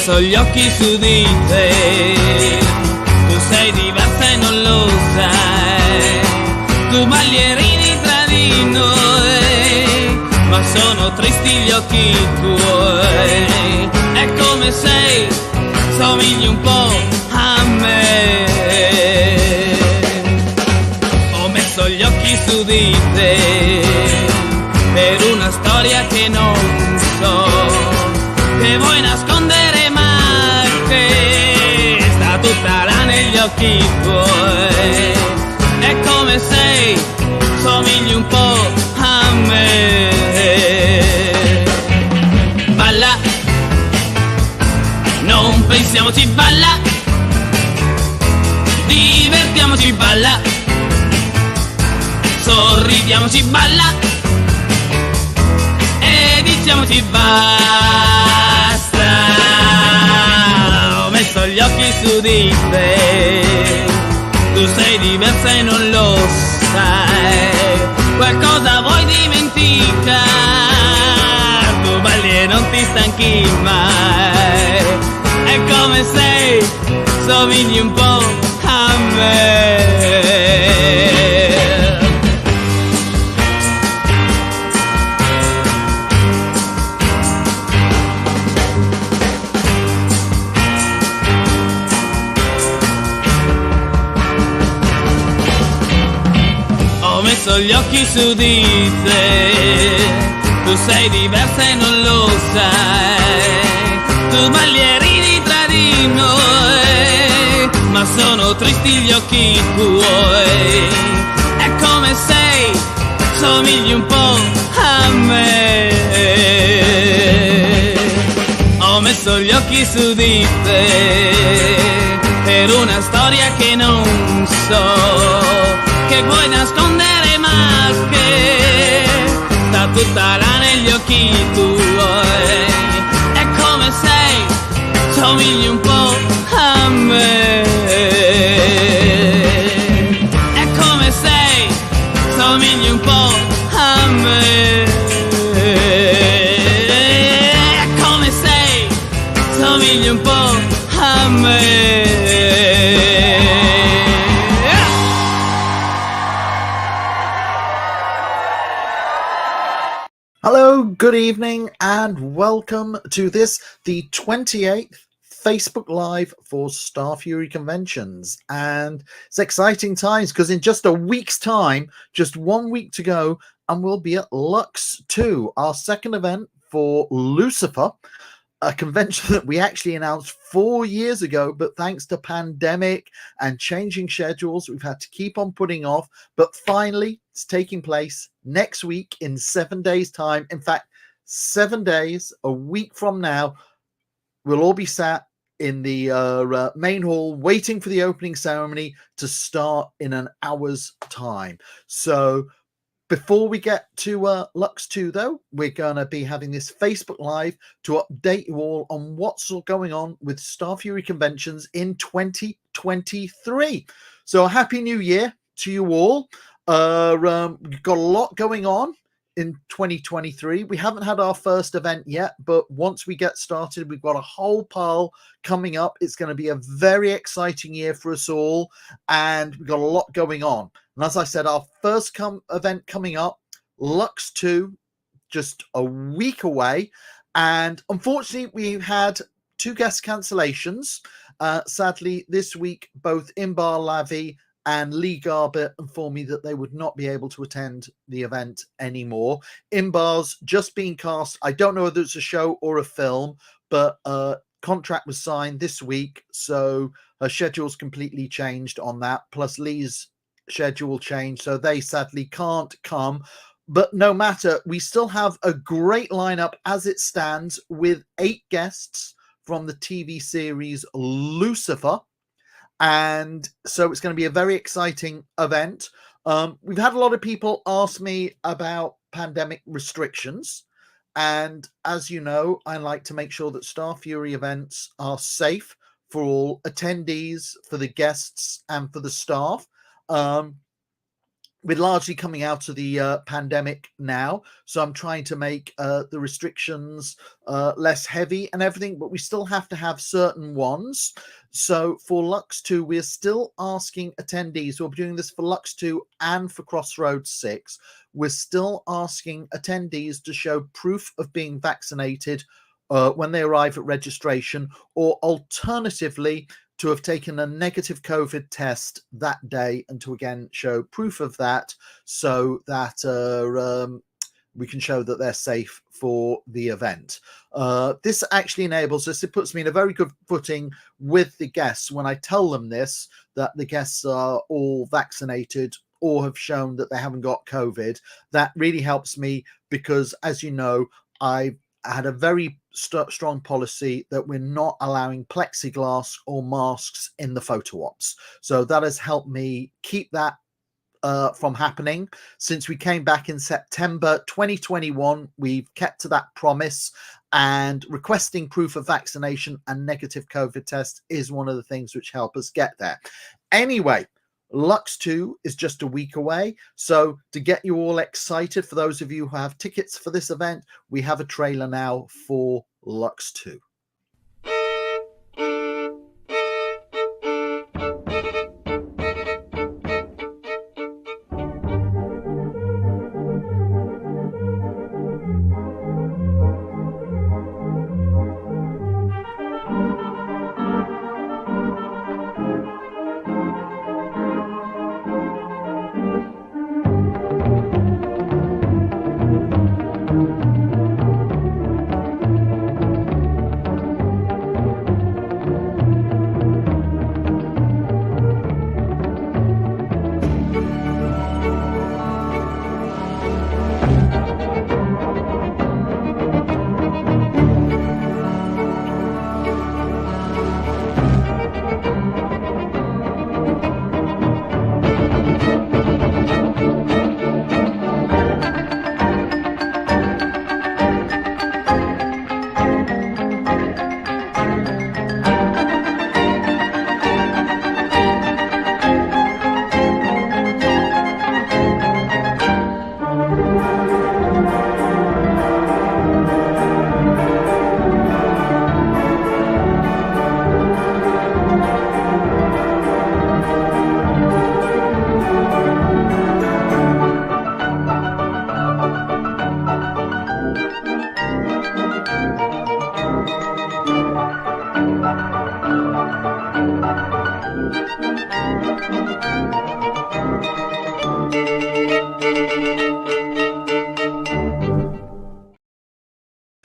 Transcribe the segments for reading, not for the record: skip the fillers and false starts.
messo gli occhi su di te, tu sei diversa e non lo sai, tu ballerini tra di noi, ma sono tristi gli occhi tuoi, è come sei, somigli un po' a me. Ho messo gli occhi su di te per una storia che non so, che vuoi nascondere ma che sta tutta là negli occhi tuoi, è come sei, somigli un po' a me. Balla, non pensiamoci, balla, divertiamoci, balla, sorridiamoci, balla e diciamoci basta. Ho messo gli occhi su di te, tu sei diversa e non lo sai, qualcosa vuoi dimenticare, tu balli e non ti stanchi mai, è come sei, somigli un po' a me. Ho messo gli occhi su di te, tu sei diversa e non lo sai, tu ballerini tra di noi, ma sono tristi gli occhi tuoi, è come sei, somigli un po' a me. Ho messo gli occhi su di te per una storia che non so, che vuoi nascondere ma che sta tutta là negli occhi tuoi, è come sei, somigli un po' a me, è come sei, somigli un po' a me, è come sei, somigli un po' a me. Hello, good evening, and welcome to this, the 28th Facebook Live for Starfury Conventions. And it's exciting times because in just a week's time, just 1 week to go, and we'll be at Lux 2, our second event for Lucifer, a convention that we actually announced 4 years ago, but thanks to pandemic and changing schedules, we've had to keep on putting off. But finally, it's taking place next week in 7 days' time. In fact, 7 days, a week from now, we'll all be sat in the main hall waiting for the opening ceremony to start in an hour's time. So before we get to Lux 2, though, we're going to be having this Facebook Live to update you all on what's going on with Starfury Conventions in 2023. So a Happy New Year to you all. We've got a lot going on in 2023. We haven't had our first event yet, but once we get started, we've got a whole pile coming up. It's going to be a very exciting year for us all, and we've got a lot going on. And as I said, our first event coming up, Lux 2, just a week away. And unfortunately, we've had 2 guest cancellations. Sadly, this week, both Imbar Lavi and Lee Garbutt informed me that they would not be able to attend the event anymore. Imbar's just been cast. I don't know whether it's a show or a film, but contract was signed this week, so her schedule's completely changed on that. Plus Lee's schedule changed, so they sadly can't come. But no matter, we still have a great lineup as it stands, with 8 guests from the TV series Lucifer. And so it's going to be a very exciting event. We've had a lot of people ask me about pandemic restrictions. And as you know, I like to make sure that Starfury events are safe for all attendees, for the guests, and for the staff. we're largely coming out of the pandemic now, so I'm trying to make the restrictions less heavy and everything, but we still have to have certain ones. So for Lux 2, we're still asking attendees, we'll be doing this for Lux 2 and for Crossroads 6, we're still asking attendees to show proof of being vaccinated when they arrive at registration, or alternatively, to have taken a negative COVID test that day and to again show proof of that, so that we can show that they're safe for the event. This actually enables us, it puts me in a very good footing with the guests when I tell them this, that the guests are all vaccinated or have shown that they haven't got COVID. That really helps me because, as you know, I had a very strong policy that we're not allowing plexiglass or masks in the photo ops. So that has helped me keep that from happening. Since we came back in September 2021, we've kept to that promise, and requesting proof of vaccination and negative COVID test is one of the things which help us get there. Anyway, Lux 2 is just a week away, so to get you all excited, for those of you who have tickets for this event, we have a trailer now for Lux 2.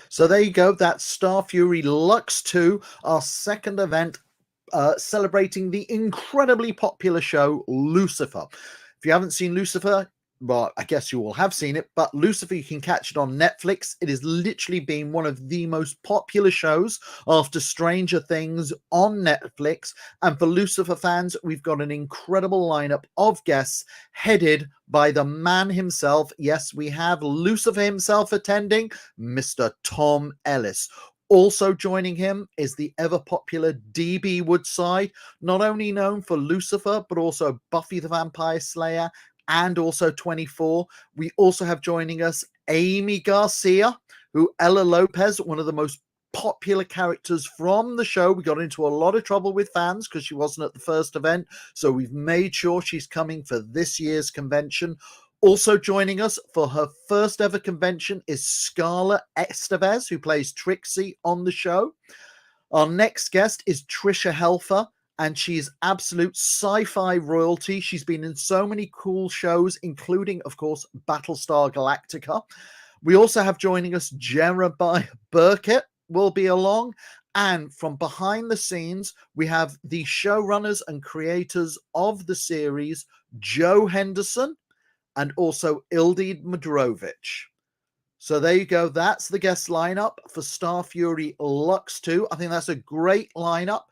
So there you go. That's Starfury Lux 2, our second event celebrating the incredibly popular show Lucifer. If you haven't seen Lucifer, well, I guess you all have seen it, but Lucifer, you can catch it on Netflix. It has literally been one of the most popular shows after Stranger Things on Netflix. And for Lucifer fans, we've got an incredible lineup of guests headed by the man himself. Yes, we have Lucifer himself attending, Mr. Tom Ellis. Also joining him is the ever-popular D.B. Woodside, not only known for Lucifer, but also Buffy the Vampire Slayer, and also 24. We also have joining us Amy Garcia, who Ella Lopez, one of the most popular characters from the show. We got into a lot of trouble with fans because she wasn't at the first event, so we've made sure she's coming for this year's convention. Also joining us for her first ever convention is Scarlett Estevez, who plays Trixie on the show. Our next guest is Trisha Helfer, and she's absolute sci-fi royalty. She's been in so many cool shows, including, of course, Battlestar Galactica. We also have joining us Jeremiah Burkett will be along. And from behind the scenes, we have the showrunners and creators of the series, Joe Henderson, and also Ildid Madrovich. So there you go. That's the guest lineup for Starfury Lux 2. I think that's a great lineup.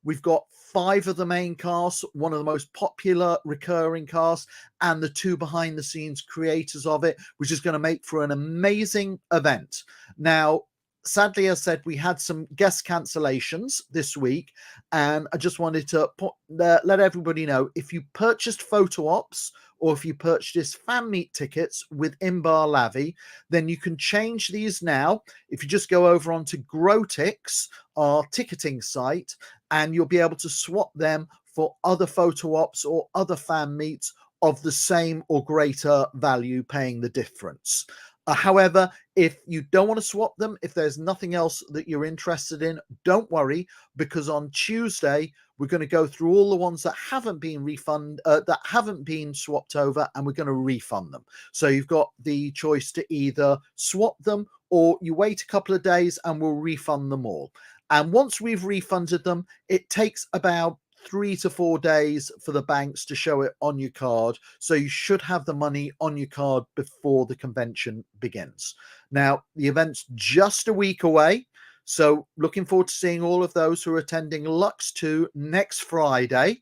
We've got 5 of the main cast, one of the most popular recurring casts, and the 2 behind the scenes creators of it, which is going to make for an amazing event. Now, sadly, as I said, we had some guest cancellations this week, and I just wanted to let everybody know, if you purchased photo ops or if you purchased fan meet tickets with Imbar Lavi, then you can change these now. If you just go over onto Grotix, our ticketing site, and you'll be able to swap them for other photo ops or other fan meets of the same or greater value, paying the difference. However, if you don't want to swap them, if there's nothing else that you're interested in, don't worry, because on Tuesday we're going to go through all the ones that haven't been that haven't been swapped over, and we're going to refund them. So you've got the choice to either swap them or you wait a couple of days and we'll refund them all. And once we've refunded them, it takes about 3 to 4 days for the banks to show it on your card. So you should have the money on your card before the convention begins. Now, the event's just a week away, so looking forward to seeing all of those who are attending Lux 2 next Friday.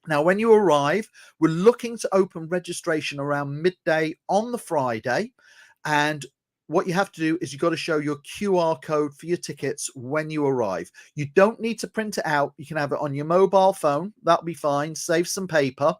Now, when you arrive, we're looking to open registration around midday on the Friday, and what you have to do is you've got to show your QR code for your tickets when you arrive. You don't need to print it out. You can have it on your mobile phone. That'll be fine. Save some paper.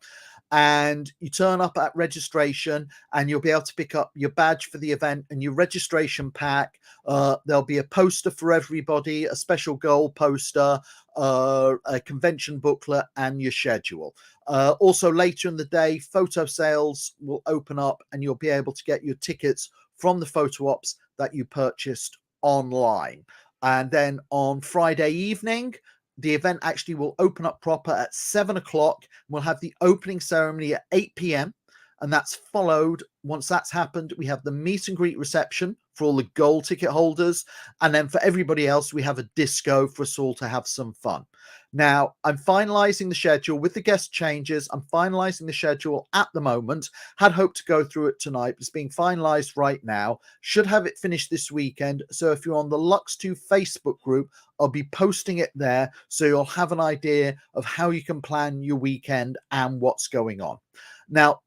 And you turn up at registration and you'll be able to pick up your badge for the event and your registration pack. There'll be a poster for everybody, a special goal poster, a convention booklet, and your schedule. Also, later in the day, photo sales will open up and you'll be able to get your tickets from the photo ops that you purchased online. And then on Friday evening, the event actually will open up proper at 7 o'clock. We'll have the opening ceremony at 8 p.m. And that's followed, once that's happened, we have the meet and greet reception for all the gold ticket holders. And then for everybody else, we have a disco for us all to have some fun. Now, I'm finalizing the schedule with the guest changes. I'm finalizing the schedule at the moment. Had hoped to go through it tonight, but it's being finalized right now. Should have it finished this weekend. So if you're on the Lux 2 Facebook group, I'll be posting it there, so you'll have an idea of how you can plan your weekend and what's going on. Now,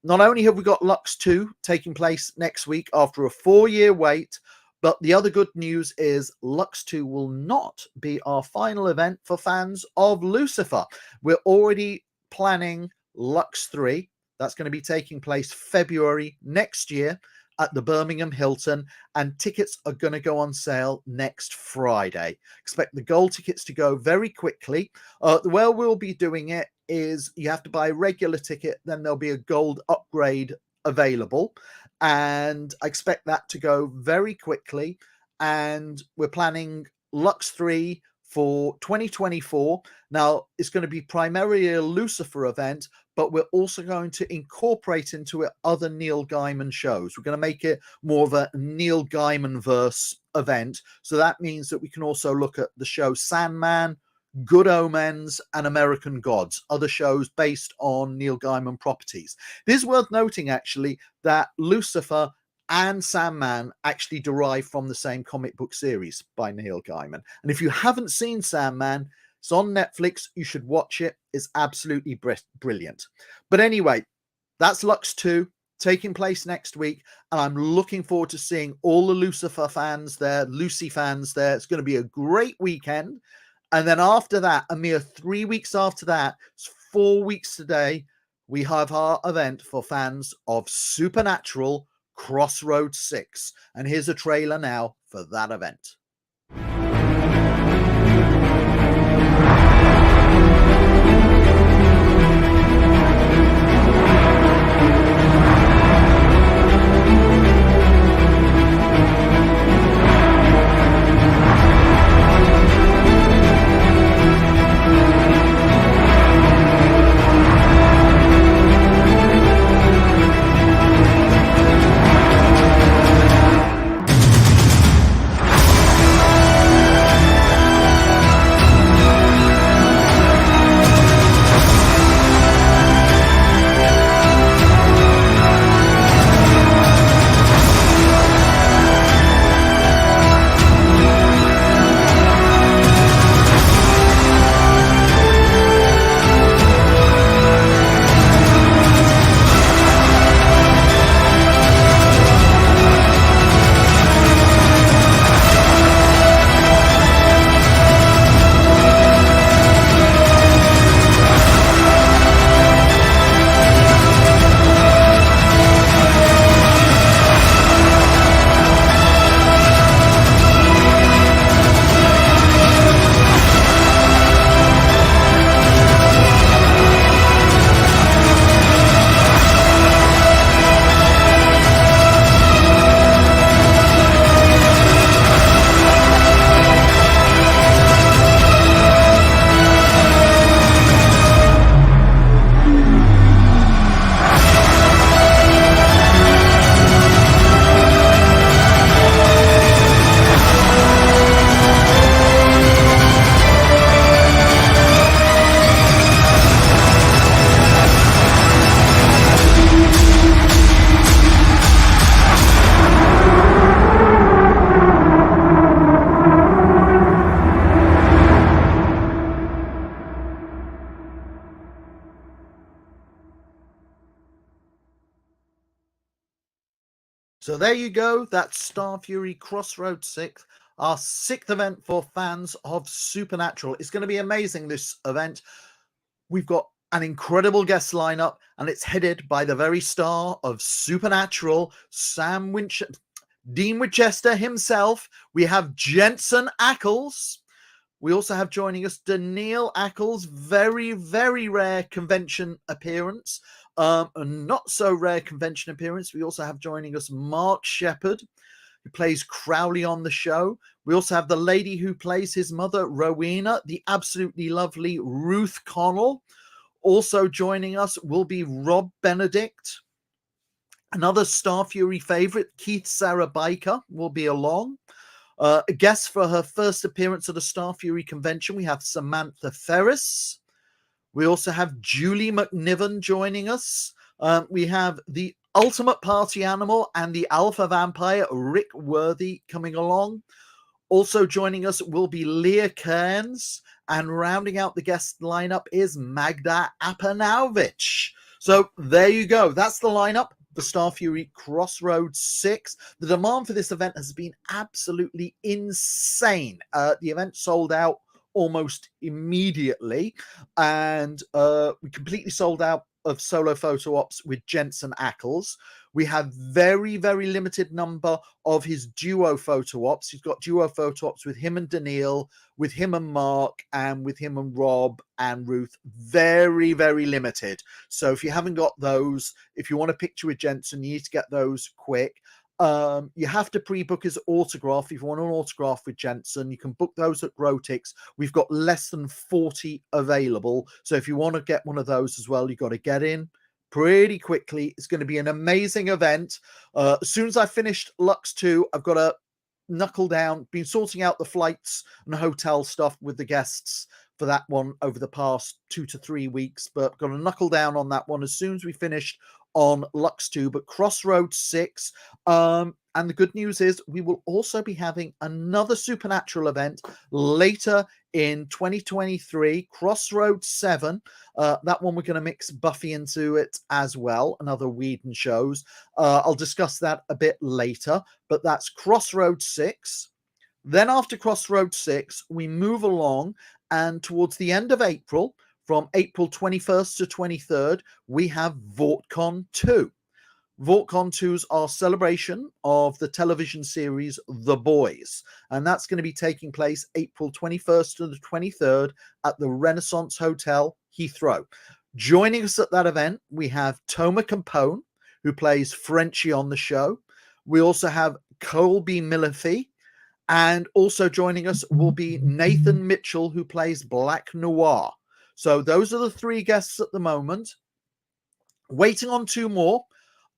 not only have we got Lux 2 taking place next week after a 4-year wait, but the other good news is Lux 2 will not be our final event for fans of Lucifer. We're already planning Lux 3. That's going to be taking place February next year at the Birmingham Hilton, and tickets are going to go on sale next Friday. Expect the gold tickets to go very quickly. The way we'll be doing it is you have to buy a regular ticket, then there'll be a gold upgrade available, and I expect that to go very quickly. And we're planning Lux 3 for 2024. Now, it's going to be primarily a Lucifer event, but we're also going to incorporate into it other Neil Gaiman shows. We're going to make it more of a Neil Gaiman-verse event. So that means that we can also look at the show Sandman, Good Omens, and American Gods, other shows based on Neil Gaiman properties. It is worth noting, actually, that Lucifer and Sandman actually derive from the same comic book series by Neil Gaiman. And if you haven't seen Sandman, it's on Netflix. You should watch it. It's absolutely brilliant. But anyway, that's Lux 2 taking place next week. And I'm looking forward to seeing all the Lucifer fans there, Lucy fans there. It's going to be a great weekend. And then after that, a mere 3 weeks after that, it's 4 weeks today, we have our event for fans of Supernatural Crossroads 6. And here's a trailer now for that event. So there you go. That's Starfury Crossroads 6, our 6th event for fans of Supernatural. It's going to be amazing, this event. We've got an incredible guest lineup, and it's headed by the very star of Supernatural, Dean Winchester himself. We have Jensen Ackles. We also have joining us Daniil Ackles, very, very rare convention appearance. A not so rare convention appearance. We also have joining us Mark Shepard, who plays Crowley on the show. We also have the lady who plays his mother, Rowena, the absolutely lovely Ruth Connell. Also joining us will be Rob Benedict. Another Starfury favorite, Keith Sarah Biker, will be along. A guest for her first appearance at a Starfury convention, we have Samantha Ferris. We also have Julie McNiven joining us. We have the ultimate party animal and the alpha vampire, Rick Worthy, coming along. Also joining us will be Leah Cairns, and rounding out the guest lineup is Magda Apanauvic. So there you go. That's the lineup for Starfury Crossroads 6. The demand for this event has been absolutely insane. The event sold out almost immediately, and we completely sold out of solo photo ops with Jensen Ackles. We have very, very limited number of his duo photo ops. He's got duo photo ops with him and Daniil, with him and Mark, and with him and Rob and Ruth. Very, very limited. So if you haven't got those, if you want a picture with Jensen, you need to get those quick. You have to pre-book his autograph. If you want an autograph with Jensen, you can book those at Grotix. We've got less than 40 available. So if you want to get one of those as well, you've got to get in pretty quickly. It's going to be an amazing event. As soon as I finished Lux 2, I've got to knuckle down, been sorting out the flights and hotel stuff with the guests for that one over the past 2 to 3 weeks, but got to knuckle down on that one as soon as we finished on Lux 2. But Crossroads 6, and the good news is we will also be having another Supernatural event later in 2023, Crossroads 7. That one we're going to mix Buffy into it as well, another Whedon shows. I'll discuss that a bit later, but that's Crossroads 6. Then after Crossroads 6, we move along, and towards the end of April, from April 21st to 23rd, we have VortCon 2. VortCon 2 is our celebration of the television series The Boys, and that's going to be taking place April 21st to the 23rd at the Renaissance Hotel, Heathrow. Joining us at that event, we have Toma Capone, who plays Frenchie on the show. We also have Colby Millifee, and also joining us will be Nathan Mitchell, who plays Black Noir. So those are the 3 guests at the moment. Waiting on 2 more,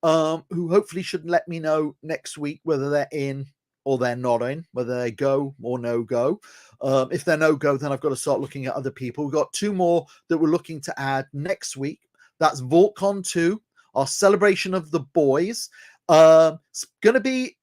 who hopefully should let me know next week whether they're in or they're not in, whether they go or no go. If they're no go, then I've got to start looking at other people. We've got 2 more that we're looking to add next week. That's VortCon 2, our celebration of The Boys. It's going to be...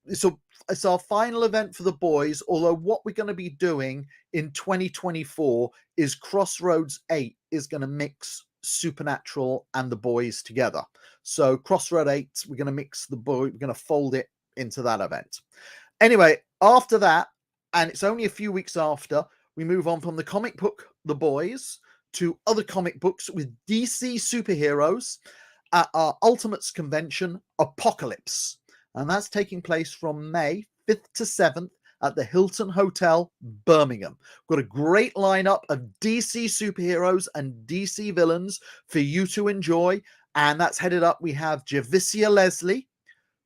It's our final event for The Boys, although what we're going to be doing in 2024 is Crossroads 8 is going to mix Supernatural and The Boys together. So Crossroads 8, we're going to mix the boy, we're going to fold it into that event. Anyway, after that, and it's only a few weeks after, we move on from the comic book The Boys to other comic books with DC superheroes at our Ultimates convention, Apocalypse. And that's taking place from May 5th to 7th at the Hilton Hotel, Birmingham. We've got a great lineup of DC superheroes and DC villains for you to enjoy. And that's headed up. We have Javicia Leslie,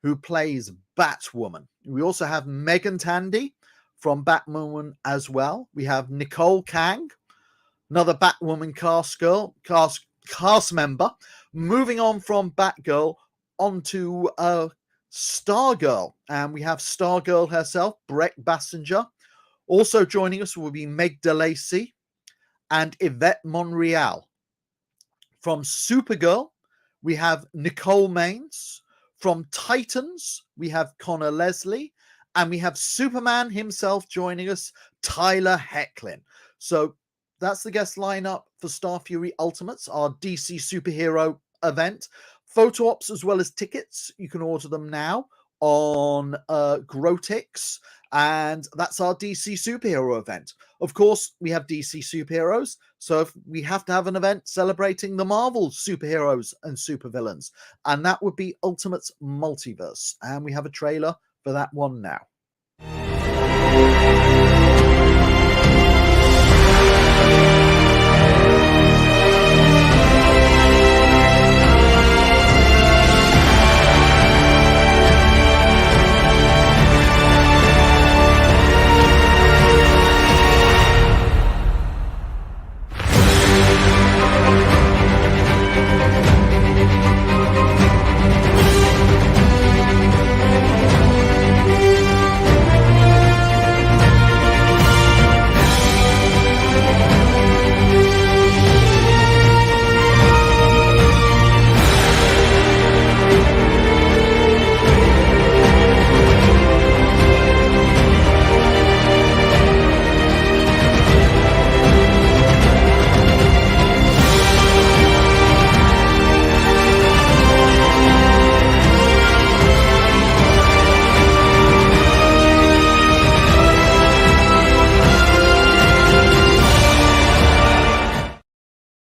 who plays Batwoman. We also have Megan Tandy from Batwoman as well. We have Nicole Kang, another Batwoman cast member. Moving on from Batgirl onto Stargirl, and we have Stargirl herself, Brett Bassinger. Also joining us will be Meg DeLacy and Yvette Monreal. From Supergirl, we have Nicole Maines. From Titans, we have Connor Leslie, and we have Superman himself joining us, Tyler Hoechlin. So that's the guest lineup for Starfury Ultimates, our DC superhero event. Photo ops as well as tickets, you can order them now on Grotix, and that's our DC superhero event. Of course, we have DC superheroes, so if we have to have an event celebrating the Marvel superheroes and supervillains, and that would be Ultimate's Multiverse, and we have a trailer for that one now.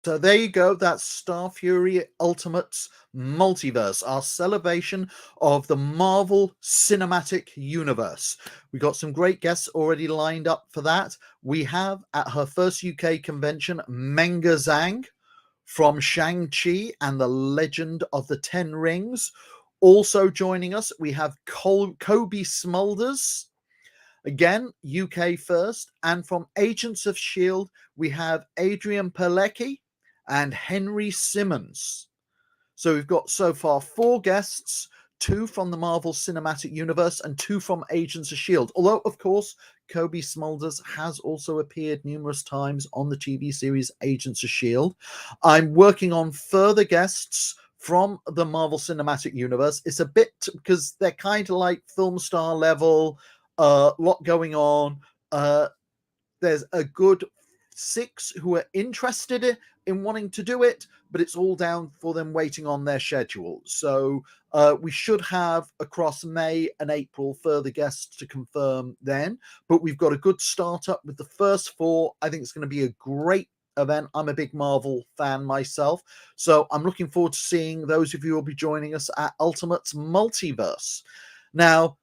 So there you go. That's Starfury Ultimate's Multiverse, our celebration of the Marvel Cinematic Universe. We got some great guests already lined up for that. We have at her first UK convention, Menga Zhang from Shang-Chi and the Legend of the Ten Rings. Also joining us, we have Kobe Smulders. Again, UK first. And from Agents of S.H.I.E.L.D., we have Adrian Pilecki and Henry Simmons. So we've got so far 4 guests, 2 from the Marvel Cinematic Universe and 2 from Agents of S.H.I.E.L.D. Although, of course, Kobe Smulders has also appeared numerous times on the TV series Agents of S.H.I.E.L.D. I'm working on further guests from the Marvel Cinematic Universe. It's a bit, because they're kind of like film star level, lot going on. There's a good 6 who are interested in wanting to do it, but it's all down for them waiting on their schedule. So we should have across May and April further guests to confirm then, but we've got a good start up with the first 4. I think it's going to be a great event. I'm a big Marvel fan myself, so I'm looking forward to seeing those of you who will be joining us at Ultimate's Multiverse. Now,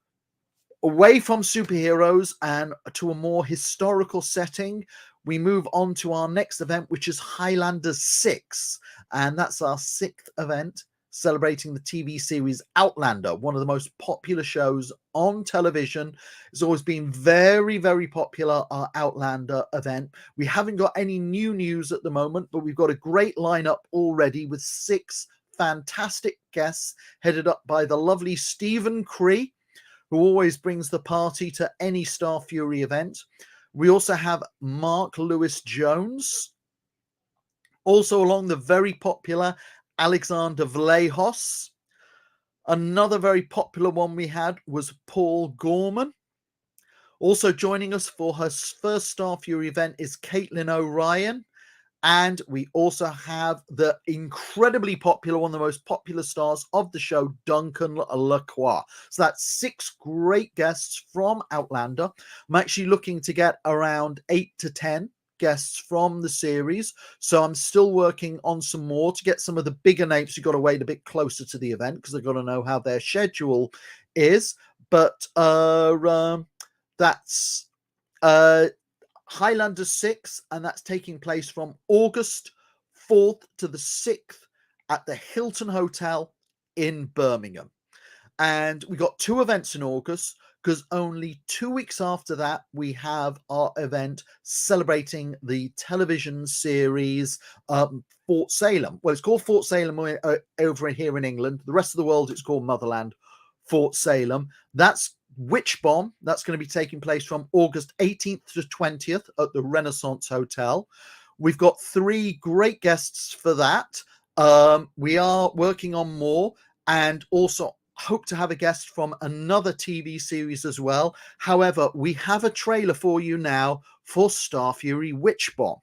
away from superheroes and to a more historical setting, we move on to our next event, which is Highlanders 6. And that's our 6th event celebrating the TV series Outlander, one of the most popular shows on television. It's always been very, very popular, our Outlander event. We haven't got any new news at the moment, but we've got a great lineup already with 6 fantastic guests headed up by the lovely Stephen Cree, who always brings the party to any Starfury event. We also have Mark Lewis Jones. Also along the very popular Alexander Vallejos. Another very popular one we had was Paul Gorman. Also joining us for her first Starfury event is Caitlin O'Ryan. And we also have the incredibly popular, one of the most popular stars of the show, Duncan Lacroix. So that's 6 great guests from Outlander. I'm actually looking to get around 8 to 10 guests from the series. So I'm still working on some more to get some of the bigger names. You've got to wait a bit closer to the event because I've got to know how their schedule is. But that's Highlander 6, and that's taking place from August 4th to the 6th at the Hilton Hotel in Birmingham. And we got 2 events in August because only 2 weeks after that, we have our event celebrating the television series Fort Salem. Well, it's called Fort Salem over here in England. The rest of the world, it's called Motherland, Fort Salem. That's Witchbomb. That's going to be taking place from August 18th to 20th at the Renaissance Hotel. We've got 3 great guests for that. We are working on more and also hope to have a guest from another TV series as well. However, we have a trailer for you now for Starfury Witchbomb.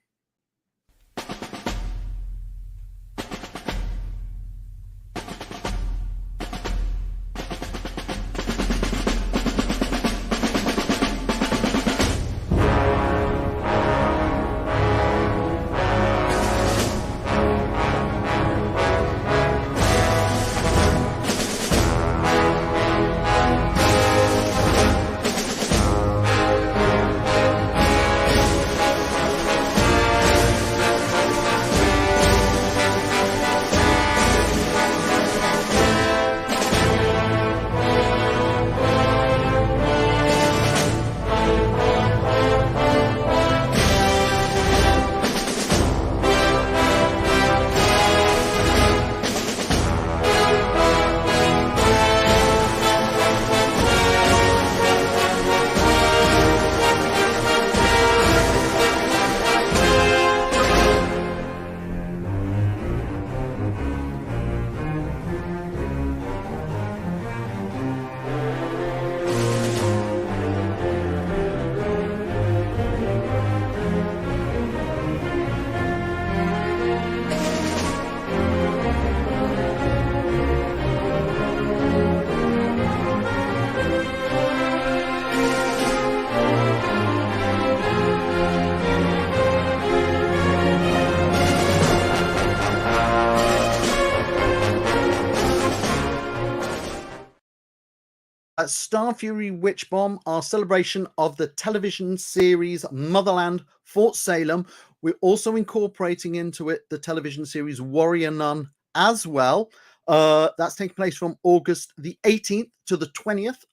Starfury Witchbomb, our celebration of the television series Motherland Fort Salem. We're also incorporating into it the television series Warrior Nun as well. That's taking place from August the 18th to the 20th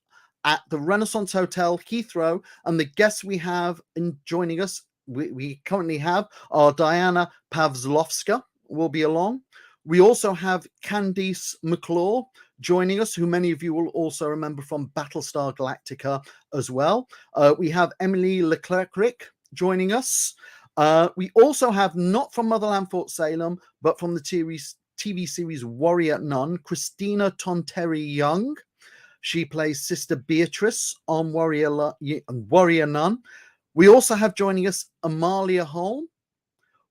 at the Renaissance Hotel, Heathrow. And the guests we have in joining us, we currently have, are Diana Pavlovska will be along. We also have Candice McClure joining us, who many of you will also remember from Battlestar Galactica as well. We have Emily Leclerc joining us. We also have, not from Motherland Fort Salem, but from the TV series Warrior Nun, Christina Tonteri Young. She plays Sister Beatrice on Warrior Nun. We also have joining us Amalia Holm,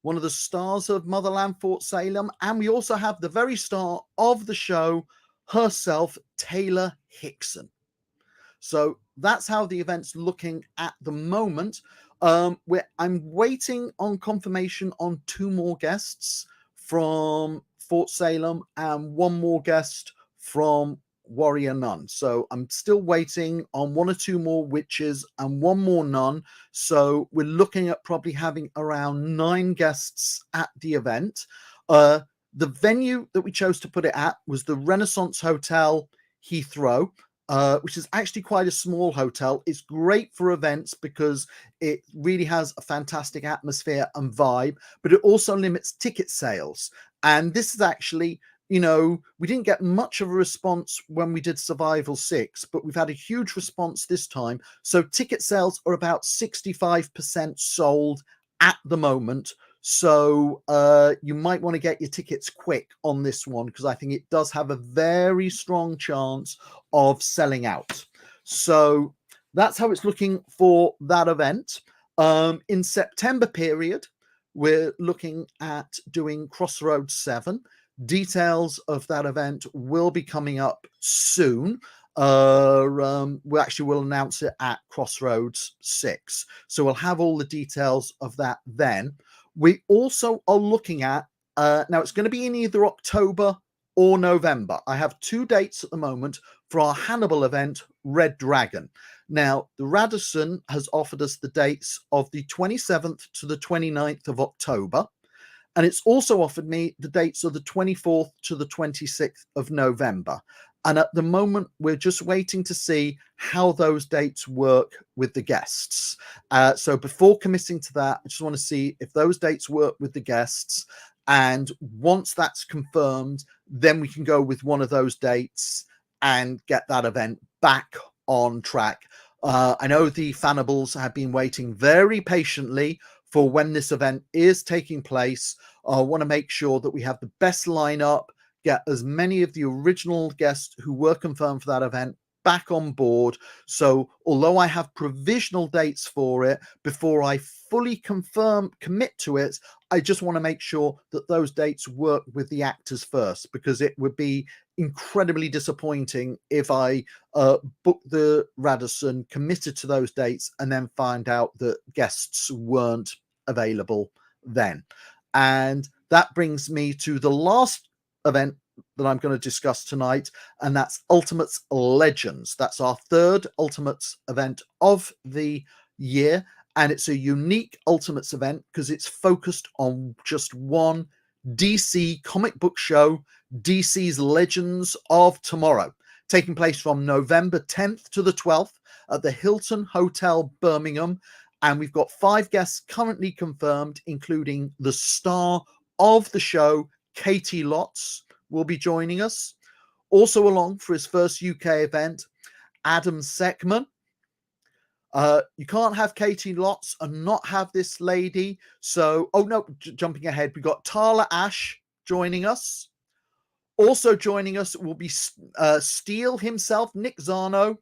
one of the stars of Motherland Fort Salem. And we also have the very star of the show herself, Taylor Hickson. So that's how the event's looking at the moment. I'm waiting on confirmation on 2 more guests from Fort Salem and 1 more guest from Warrior Nun. So I'm still waiting on 1 or 2 more witches and 1 more nun. So we're looking at probably having around 9 guests at the event. The venue that we chose to put it at was the Renaissance Hotel, Heathrow, which is actually quite a small hotel. It's great for events because it really has a fantastic atmosphere and vibe, but it also limits ticket sales. And this is actually, you know, we didn't get much of a response when we did Survival 6, but we've had a huge response this time. So ticket sales are about 65% sold at the moment. So you might want to get your tickets quick on this one, because I think it does have a very strong chance of selling out. So that's how it's looking for that event. In September period, we're looking at doing Crossroads 7. Details of that event will be coming up soon. We actually will announce it at Crossroads 6. So we'll have all the details of that then. We also are looking at, now it's going to be in either October or November. I have 2 dates at the moment for our Hannibal event, Red Dragon. Now, the Radisson has offered us the dates of the 27th to the 29th of October. And it's also offered me the dates of the 24th to the 26th of November. And at the moment, we're just waiting to see how those dates work with the guests. So before committing to that, I just want to see if those dates work with the guests. And once that's confirmed, then we can go with one of those dates and get that event back on track. I know the Fanables have been waiting very patiently for when this event is taking place. I want to make sure that we have the best lineup, get as many of the original guests who were confirmed for that event back on board. So although I have provisional dates for it, before I fully commit to it, I just want to make sure that those dates work with the actors first, because it would be incredibly disappointing if I booked the Radisson, committed to those dates, and then find out that guests weren't available then. And that brings me to the last event that I'm going to discuss tonight, and that's Ultimates Legends. That's our 3rd Ultimates event of the year, and it's a unique Ultimates event because it's focused on just one DC comic book show, DC's Legends of Tomorrow, taking place from November 10th to the 12th at the Hilton Hotel, Birmingham. And we've got 5 guests currently confirmed, including the star of the show, Katie Lotz, will be joining us. Also along for his first UK event, Adam Seckman. You can't have Katie Lotz and not have this lady. So, oh no, jumping ahead, we've got Tala Ash joining us. Also joining us will be Steele himself, Nick Zano.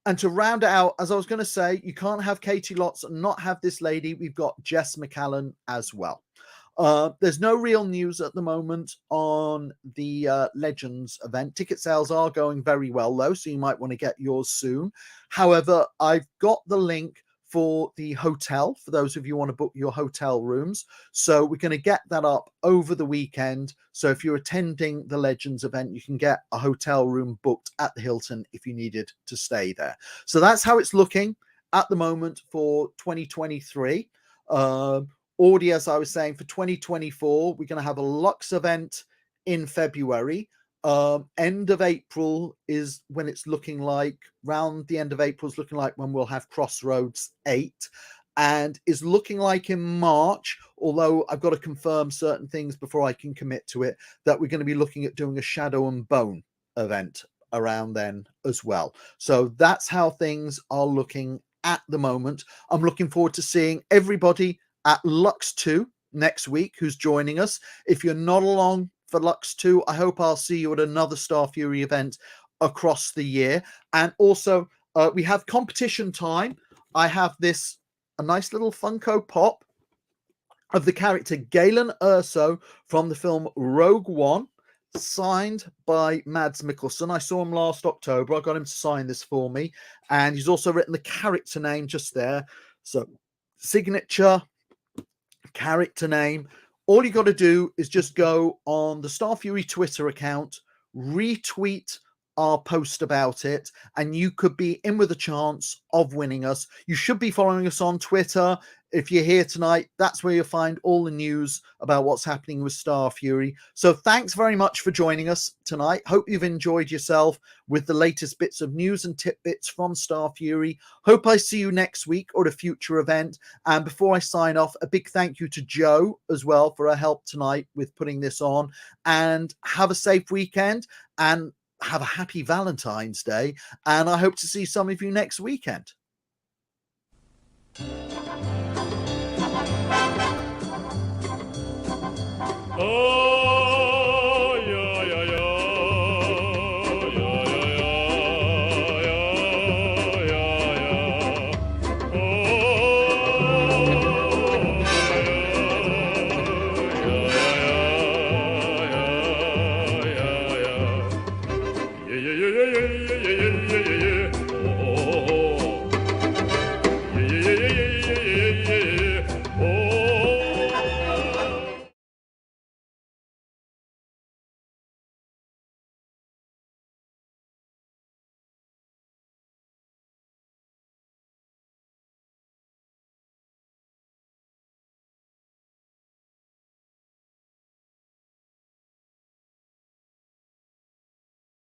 And to round it out, as I was going to say, you can't have Katie Lotz and not have this lady. We've got Jess McCallan as well. There's no real news at the moment on the Legends event. Ticket sales are going very well, though, so you might want to get yours soon. However, I've got the link for the hotel, for those of you who want to book your hotel rooms. So we're going to get that up over the weekend. So if you're attending the Legends event, you can get a hotel room booked at the Hilton if you needed to stay there. So that's how it's looking at the moment for 2023. Already, as I was saying, for 2024, we're going to have a Lux event in February. End of April is when it's looking like, round the end of April is looking like when we'll have Crossroads 8, and is looking like in March, although I've got to confirm certain things before I can commit to it, that we're going to be looking at doing a Shadow and Bone event around then as well. So that's how things are looking at the moment. I'm looking forward to seeing everybody at Lux 2 next week who's joining us. If you're not along for Lux 2, I hope I'll see you at another Starfury event across the year. And also, we have competition time. I have a nice little Funko Pop of the character Galen Erso from the film Rogue One, signed by Mads Mikkelsen. I saw him last October. I got him to sign this for me. And he's also written the character name just there. So, signature, character name. All you got to do is just go on the Starfury Twitter account, retweet our post about it, and you could be in with a chance of winning us. You should be following us on Twitter. If you're here tonight, that's where you'll find all the news about what's happening with Starfury. So thanks very much for joining us tonight. Hope you've enjoyed yourself with the latest bits of news and tidbits from Starfury. Hope I see you next week or at a future event. And before I sign off, a big thank you to Jo as well for her help tonight with putting this on. And have a safe weekend and have a happy Valentine's Day. And I hope to see some of you next weekend. Oh